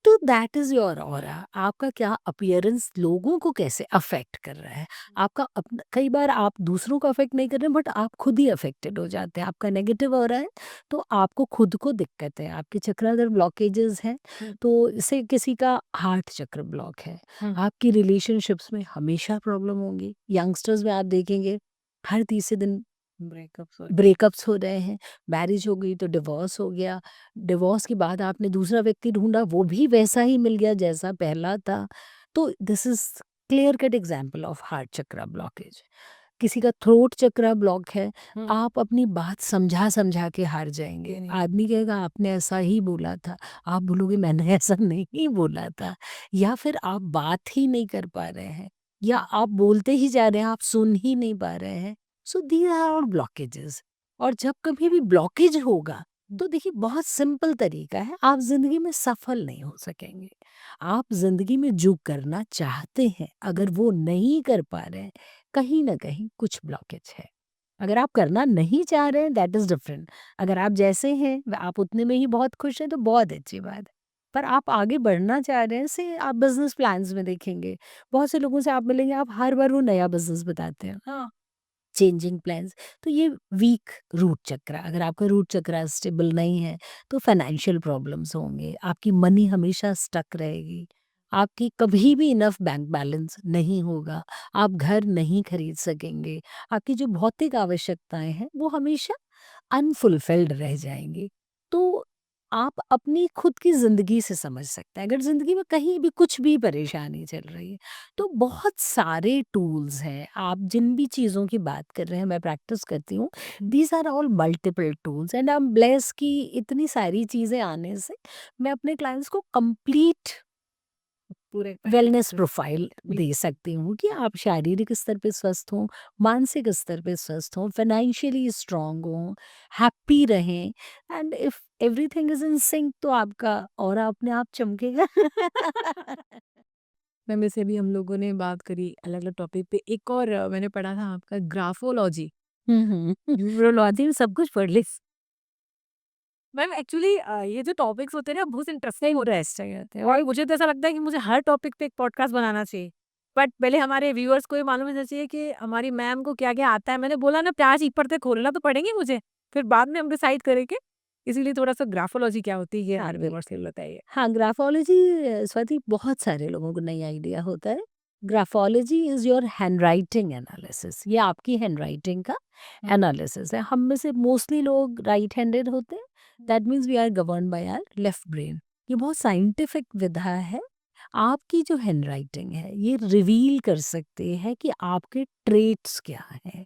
तो दैट इज़ योर ऑरा। आपका क्या अपीयरेंस लोगों को कैसे अफ़ेक्ट कर रहा है। आपका अपना कई बार आप दूसरों को अफ़ेक्ट नहीं कर रहे हैं, बट आप खुद ही अफ़ेक्टेड हो जाते हैं। आपका नेगेटिव ऑरा है, तो आपको खुद को दिक्कत है। आपके चक्राधर ब्लॉकेजेज़ हैं, हुँ, तो इससे किसी का हार्ट चक्र ब्लॉक है। हुँ, आपकी रिलेशनशिप्स में हमेशा प्रॉब्लम होंगी। यंगस्टर्स में आप देखेंगे हर तीसरे दिन ब्रेकअप्स हो ब्रेकअप्स हो रहे हैं। मैरिज हो गई तो डिवोर्स हो गया। डिवोर्स के बाद आपने दूसरा व्यक्ति ढूँढा, वो भी वैसा ही मिल गया जैसा पहला था। तो this is clear cut example of heart chakra blockage. किसी का थ्रोट चक्रा ब्लॉक है, हुँ, आप अपनी बात समझा-समझा के हार जाएँगे। ये नहीं आदमी कहेगा आपने ऐसा ही बोला था, आप बोलोगे मैंने ऐसा नहीं बोला था। या फिर आप बात ही नहीं कर पा रहे हैं, या आप बोलते ही जा रहे हैं, आप सुन ही नहीं पा रहे हैं। So these are all blockages. और जब कभी भी ब्लॉकेज होगा, तो देखिए बहुत सिंपल तरीका है, आप जिंदगी में सफल नहीं हो सकेंगे। आप जिंदगी में जो करना चाहते हैं, अगर वो नहीं कर पा रहे हैं, कहीं ना कहीं कुछ ब्लॉकेज है। अगर आप करना नहीं चाह रहे हैं, दैट इज डिफरेंट। अगर आप जैसे हैं आप उतने में ही बहुत खुश हैं, तो बहुत अच्छी बात है। पर आप आगे बढ़ना चाह रहे हैं, से आप बिजनेस प्लान्स में देखेंगे, बहुत से लोगों से आप मिलेंगे, आप हर बार वो नया बिजनेस बताते हैं, हाँ, चेंजिंग प्लान्स। तो ये वीक रूट चक्र, अगर आपका रूट चक्र स्टेबल नहीं है, तो फाइनेंशियल प्रॉब्लम्स होंगे, आपकी मनी हमेशा स्टक रहेगी, आपकी कभी भी इनफ बैंक बैलेंस नहीं होगा, आप घर नहीं खरीद सकेंगे, आपकी जो भौतिक आवश्यकताएं हैं वो हमेशा अनफुलफिल्ड रह जाएँगी। तो आप अपनी खुद की ज़िंदगी से समझ सकते हैं, अगर ज़िंदगी में कहीं भी कुछ भी परेशानी चल रही है, तो बहुत सारे टूल्स हैं। आप जिन भी चीज़ों की बात कर रहे हैं, मैं प्रैक्टिस करती हूँ, these are all multiple tools and I am blessed कि इतनी सारी चीज़ें आने से मैं अपने क्लाइंट्स को कंप्लीट पूरे वेलनेस पैकेज प्रोफाइल भी। दे सकती हूँ कि आप शारीरिक स्तर पे स्वस्थ हों, मानसिक स्तर पे स्वस्थ हों, फाइनेंशियली स्ट्रांग हों, हैप्पी रहें, and if everything is in sync, तो आपका ऑरा अपने आप चमकेगा। मैम वैसे अभी हम लोगों ने बात करी अलग-अलग टॉपिक पे, एक और मैंने पढ़ा था आपका ग्राफोलॉजी। न्यूरोलॉजी में सब कुछ पढ़ ली। मैम एक्चुअली ये जो टॉपिक्स होते हैं ना बहुत इंटरेस्टिंग होते इंटरेस्टिंग होते हैं हैं और मुझे तो ऐसा लगता है कि मुझे हर टॉपिक पे एक पॉडकास्ट बनाना चाहिए। बट पहले हमारे व्यूअर्स को ये मालूम होना चाहिए कि हमारी मैम को क्या-क्या आता है। मैंने बोला ना प्याज ईद पड़ते खोलना तो पड़ेंगे मुझे, फिर बाद में हम डिसाइड करेंगे। इसीलिए थोड़ा-सा ग्राफोलॉजी क्या होती है ये हाँ, हमारे व्यूअर्स के लिए बताइए? हाँ, ग्राफ़ोलॉजी स्वाति बहुत सारे लोगों को नई आइडिया होता है। ग्राफ़ोलॉजी इज़ योर हैंडराइटिंग एनालिसिस, ये आपकी हैंडराइटिंग का हुँ, एनालिसिस है। हम में से मोस्टली लोग राइट हैंडेड होते हैं, हुँ, that means we are governed by our left brain. ये बहुत साइंटिफिक विधा है। आपकी जो हैंडराइटिंग है, ये रिवील कर सकते हैं कि आपके ट्रेट्स क्या हैं।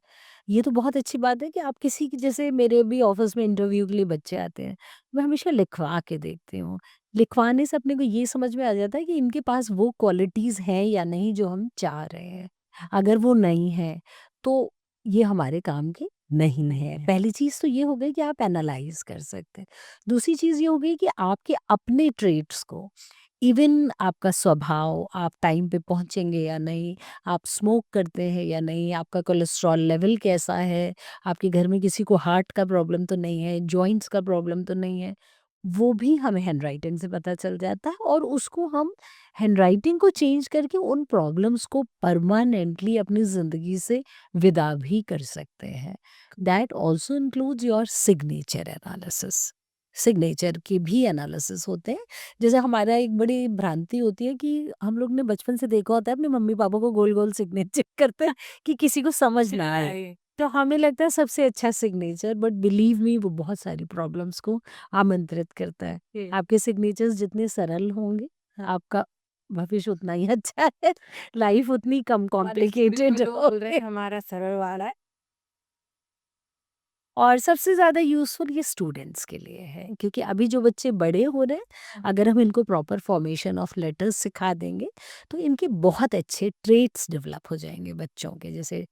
ये तो बहुत अच्छी बात है कि आप किसी की, जैसे मेरे भी ऑफ़िस में इंटरव्यू के लिए बच्चे आते हैं, मैं हमेशा लिखवा के देखती हूँ। लिखवाने से अपने को ये समझ में आ जाता है कि इनके पास वो क्वालिटीज़ हैं या नहीं जो हम चाह रहे हैं। अगर वो नहीं है, तो ये हमारे काम की नहीं नहीं है। है। पहली चीज़ तो ये हो गई कि आप एनालाइज़ कर सकते हैं। दूसरी चीज़ ये हो गई कि आपके अपने ट्रेट्स को, इवन आपका स्वभाव, आप टाइम पे पहुँचेंगे या नहीं, आप स्मोक करते हैं या नहीं, आपका कोलेस्ट्रॉल लेवल कैसा है, आपके घर में किसी को हार्ट का प्रॉब्लम तो नहीं है, जॉइंट्स का प्रॉब्लम तो नहीं है। वो भी हमें हैंडराइटिंग से पता चल जाता है और उसको हम हैंडराइटिंग को चेंज करके उन प्रॉब्लम्स को परमानेंटली अपनी ज़िंदगी से विदा भी कर सकते हैं। That also includes your signature analysis. Signature के भी एनालिसिस होते हैं। जैसे हमारा एक बड़ी भ्रांति होती है कि हम लोग ने बचपन से देखा होता है अपने मम्मी पापा को गोल गोल सिग्नेचर करते हैं कि किसी को समझ ना आए। राइट। तो हमें लगता है सबसे अच्छा सिग्नेचर, बट बिलीव मी वो बहुत सारी प्रॉब्लम्स को आमंत्रित करता है। ये आपके सिग्नेचर्स जितने सरल होंगे, आपका भविष्य उतना ही अच्छा है, लाइफ उतनी कम कॉम्प्लिकेटेड बिल्कुल वो बोल रहे होगी। हैं हमारा सरल वाला है। और सबसे ज़्यादा यूज़फुल ये स्टूडेंट्स के लिए है, क्योंकि अभी जो बच्चे बड़े हो रहे हैं, अगर हम इनको प्रॉपर फॉर्मेशन ऑफ लेटर्स सिखा देंगे, तो इनके बहुत अच्छे ट्रेट्स डेवलप हो जाएँगे बच्चों के। जैसे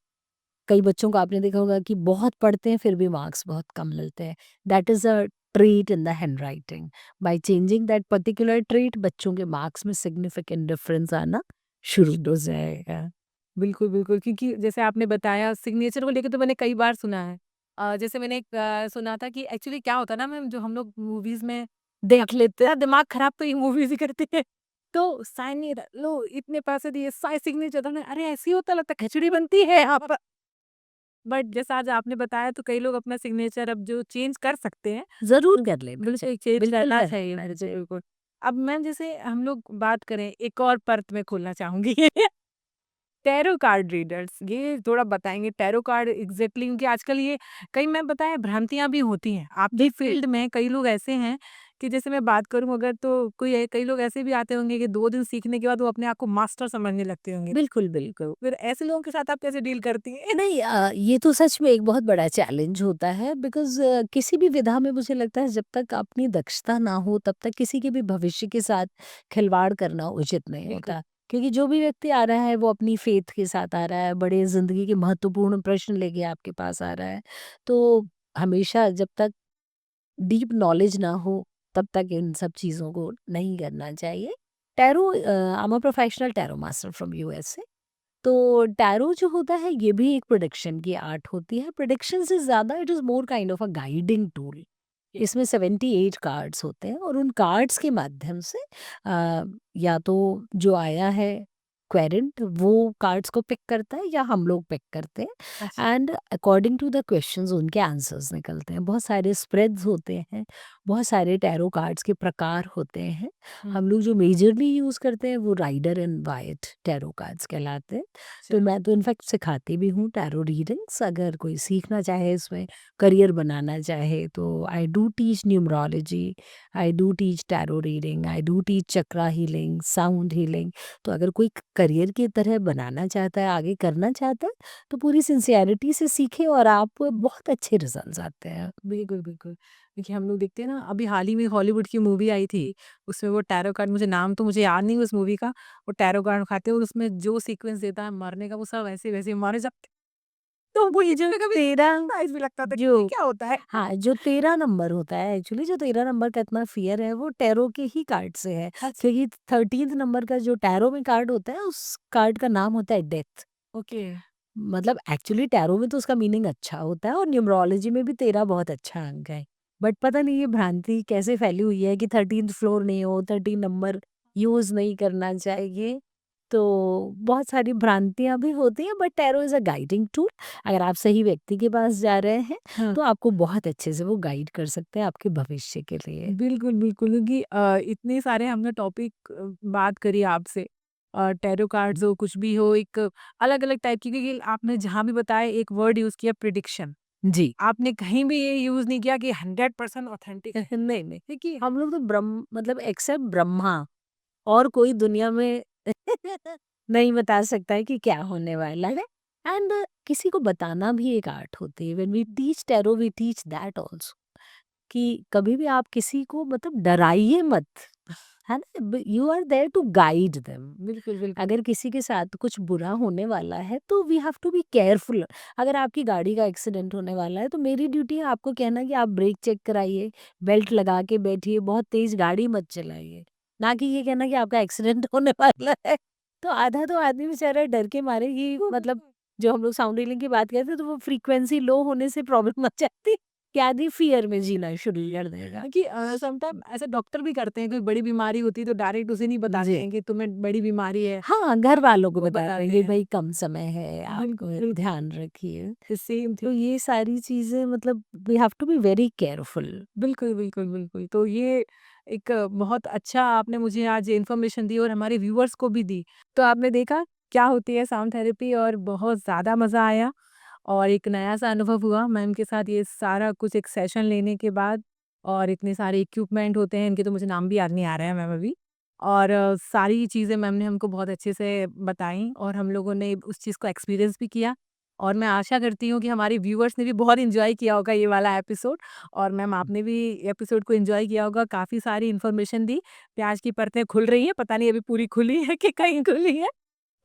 कई बच्चों को आपने देखा होगा कि बहुत पढ़ते हैं फिर भी मार्क्स बहुत कम मिलते हैं। That is a trait in the handwriting. By changing that particular trait बच्चों के मार्क्स में सिग्निफिकेंट डिफरेंस आना शुरू हो जाएगा। बिल्कुल, बिल्कुल, क्योंकि जैसे आपने बताया सिग्नेचर को लेके तो मैंने कई बार सुना है। जैसे मैंने एक सुना था कि एक्चुअली क्या होता है ना मैम, जो हम लोग मूवीज़ में देख लेते हैं, दिमाग खराब तो ये मूवीज़ ही करती है। तो साइन नहीं लो, इतने पैसे दिए, साइन सिग्नेचर तो अरे ऐसे ही होता, लगता है खिचड़ी बनती है यहाँ पर। बट जैसा आज आपने बताया तो कई लोग अपना सिग्नेचर अब जो चेंज कर सकते हैं, ज़रूर तो कर लें बच्चे, बिल्कुल चेंज बिल्कुल करना कर चाहिए। लें जी, बच्चे। बिल्कुल। अब मैम जैसे हम लोग बात करें, एक और परत में खोलना चाहूँगी। टैरो कार्ड रीडर्स, ये थोड़ा बताएँगे टैरो कार्ड एग्ज़ैक्टली, क्योंकि आजकल ये कई मैं बताया भ्रांतियाँ भी होती हैं। आपकी बिल्कुल, फ़ील्ड में कई लोग ऐसे हैं कि जैसे मैं बात करूँ अगर, तो कई लोग ऐसे भी आते होंगे कि 2 दिन सीखने के बाद वो अपने आप को मास्टर समझने लगते होंगे। बिल्कुल, बिल्कुल। फिर ऐसे लोगों के साथ आप कैसे डील करती हैं? नहीं, ये तो सच में एक बहुत बड़ा चैलेंज होता है, बिकॉज़ किसी भी विधा में मुझे लगता है जब तक अपनी दक्षता ना हो तब तक किसी के भी भविष्य के साथ खिलवाड़ करना उचित नहीं बिल्कुल। होता। क्योंकि जो भी व्यक्ति आ रहा है वो अपनी फ़ेथ के साथ आ रहा है, बड़े ज़िंदगी के महत्वपूर्ण प्रश्न लेके आपके पास आ रहा है। तो हमेशा जब तक डीप नॉलेज ना हो तब तक इन सब चीज़ों को नहीं करना चाहिए। Tarot, I am a professional tarot master from USA. तो टैरो जो होता है ये भी एक प्रेडिक्शन की आर्ट होती है। प्रेडिक्शन से ज़्यादा it is more kind of a guiding tool. इसमें 78 कार्ड्स होते हैं और उन कार्ड्स के माध्यम से या तो जो आया है क्वेरेंट वो कार्ड्स को पिक करता है या हम लोग पिक करते अच्छा। हैं, and according to the questions उनके आंसर्स निकलते हैं। बहुत सारे स्प्रेड्स होते हैं, बहुत सारे टैरो कार्ड्स के प्रकार होते हैं। हुँ, हम लोग जो मेजरली यूज़ करते हैं वो Rider and Waite tarot cards कहलाते हैं। अच्छा। तो मैं तो इनफैक्ट सिखाती भी हूँ टैरो रीडिंग्स। अगर कोई सीखना चाहे इसमें, करियर बनाना चाहे, तो I do teach numerology, I do teach tarot reading, I do teach chakra healing, sound healing. तो अगर कोई करियर की तरह बनाना चाहता है, आगे करना चाहता है, तो पूरी सिंसियरिटी से सीखे और आप बहुत अच्छे रिजल्ट्स आते हैं। बिल्कुल, बिल्कुल। देखिए हम लोग देखते हैं ना, अभी हाल ही में हॉलीवुड की मूवी आई थी, उसमें वो टैरो कार्ड, मुझे नाम तो मुझे याद नहीं उस मूवी का, वो टैरो कार्ड खाते हैं और उसमें जो सीक्वेंस देता है मरने का, वो सब वैसे-वैसे मारे जाते हैं। तो वो ये जो कभी 13 सरप्राइज़ भी लगता था कि ये जो क्या होता है? हाँ, जो 13 नंबर होता है, एक्चुअली जो 13 नंबर का इतना फ़ियर है वो टैरो के ही कार्ड से है। अच्छा। क्योंकि 13th नंबर का जो टैरो में कार्ड होता है उस कार्ड का नाम होता है डेथ। ओके। मतलब एक्चुअली टैरो में तो उसका मीनिंग अच्छा होता है और न्यूमरोलॉजी में भी 13 बहुत अच्छा अंक है। बट पता नहीं ये भ्रांति कैसे फैली हुई है कि 13th फ्लोर नहीं हो, 13 नंबर यूज़ नहीं करना चाहिए। तो बहुत सारी भ्रांतियाँ भी होती हैं, but tarot is a guiding tool. अगर आप सही व्यक्ति के पास जा रहे हैं, हाँ। तो आपको बहुत अच्छे से वो गाइड कर सकते हैं आपके भविष्य के लिए। बिल्कुल, बिल्कुल, क्योंकि इतने सारे हमने टॉपिक बात करी आपसे, टैरो कार्ड्स हो, कुछ भी हो, एक अलग-अलग टाइप की, क्योंकि आपने जहाँ भी बताया एक वर्ड यूज़ किया प्रिडिक्शन। जी। आपने कहीं भी ये यूज़ नहीं किया कि 100% ऑथेंटिक है। नहीं, नहीं। देखिए हम लोग तो ब्रह्म मतलब एक्सेप्ट ब्रह्मा और कोई दुनिया में नहीं बता सकता है कि क्या होने वाला है। एंड किसी को बताना भी एक आर्ट होती है। When we teach tarot we teach that also कि कभी भी आप किसी को मतलब डराइए मत, है ना? You are there to guide them. बिल्कुल, बिल्कुल। अगर किसी के साथ कुछ बुरा होने वाला है तो we have to be careful. अगर आपकी गाड़ी का एक्सीडेंट होने वाला है तो मेरी ड्यूटी है आपको कहना कि आप ब्रेक चेक कराइए, बेल्ट लगा के बैठिए, बहुत तेज गाड़ी मत चलाइए। ना कि ये कहना कि आपका एक्सीडेंट होने वाला है। तो आधा तो आदमी बेचारा डर के मारे ही मतलब जो हम लोग साउंड हीलिंग की बात करते हैं तो वो फ्रीक्वेंसी लो होने से प्रॉब्लम आ जाती है। कैदी फ़ियर में जीना शुरू कर देगा। कि समटाइम ऐसे डॉक्टर भी करते हैं, कोई बड़ी बीमारी होती है तो डायरेक्ट उसे नहीं बताते जी। हैं कि तुम्हें बड़ी बीमारी है, हाँ, घर वालों को वो बता बताते देंगे हैं। भई कम समय है, बिल्कुल, आप बिल्कुल, ध्यान रखिए। सेम तो थिंग। ये सारी चीज़ें मतलब we have to be very careful. बिल्कुल, बिल्कुल, बिल्कुल। तो ये एक बहुत अच्छा आपने मुझे आज इन्फॉर्मेशन दी और हमारे व्यूअर्स को भी दी। तो आपने देखा क्या होती है साउंड थेरेपी और बहुत ज़्यादा मज़ा आया और एक नया-सा अनुभव हुआ मैम के साथ ये सारा कुछ एक सेशन लेने के बाद और इतने सारे इक्विपमेंट होते हैं, इनके तो मुझे नाम भी याद नहीं आ रहे हैं मैम अभी। और सारी चीज़ें मैम ने हमको बहुत अच्छे से बताई और हम लोगों ने उस चीज़ को एक्सपीरियंस भी किया और मैं आशा करती हूँ कि हमारे व्यूअर्स ने भी बहुत एन्जॉय किया होगा ये वाला एपिसोड। और मैम आपने भी एपिसोड को एन्जॉय किया होगा, काफ़ी सारी इन्फॉर्मेशन दी। प्याज की परतें खुल रही हैं, पता नहीं अभी पूरी खुली है कि कहीं खुली है।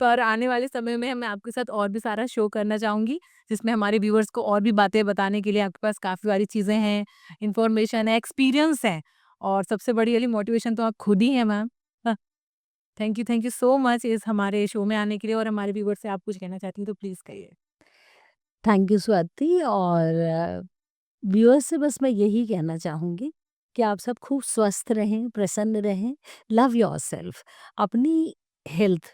पर आने वाले समय में मैं आपके साथ और भी सारा शो करना चाहूँगी, जिसमें हमारे व्यूअर्स को और भी बातें बताने के लिए आपके पास काफ़ी सारी चीज़ें हैं, इन्फॉर्मेशन है, एक्सपीरियंस है और सबसे बड़ी वाली मोटिवेशन तो आप खुद ही हैं ma'am. Thank you so much इस हमारे शो में आने के लिए और हमारे व्यूअर्स से आप कुछ कहना चाहती हैं तो प्लीज़ कहिए? थैंक यू स्वाति और व्यूअर्स से बस मैं यही कहना चाहूँगी कि आप सब खूब स्वस्थ रहें, प्रसन्न रहें, लव योरसेल्फ। अपनी health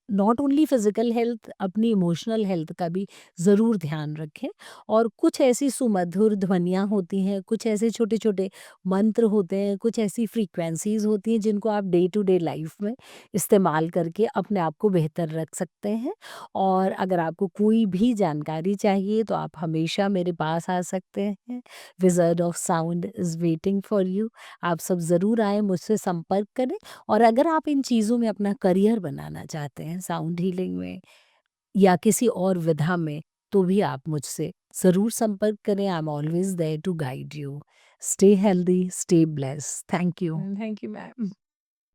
not only physical health अपनी इमोशनल हेल्थ का भी ज़रूर ध्यान रखें और कुछ ऐसी सुमधुर ध्वनियाँ होती हैं, कुछ ऐसे छोटे छोटे मंत्र होते हैं, कुछ ऐसी फ्रीक्वेंसीज होती हैं जिनको आप डे टू डे लाइफ में इस्तेमाल करके अपने आप को बेहतर रख सकते हैं। और अगर आपको कोई भी जानकारी चाहिए तो आप हमेशा मेरे पास आ सकते हैं। Wizard of sound is waiting for you. आप सब ज़रूर आए, मुझसे संपर्क करें और अगर आप इन चीज़ों में अपना करियर बनाना चाहते हैं, साउंड हीलिंग में या किसी और विधा में, तो भी आप मुझसे ज़रूर संपर्क करें। I am always there to guide you. Stay healthy, stay blessed. Thank you. Thank you ma'am.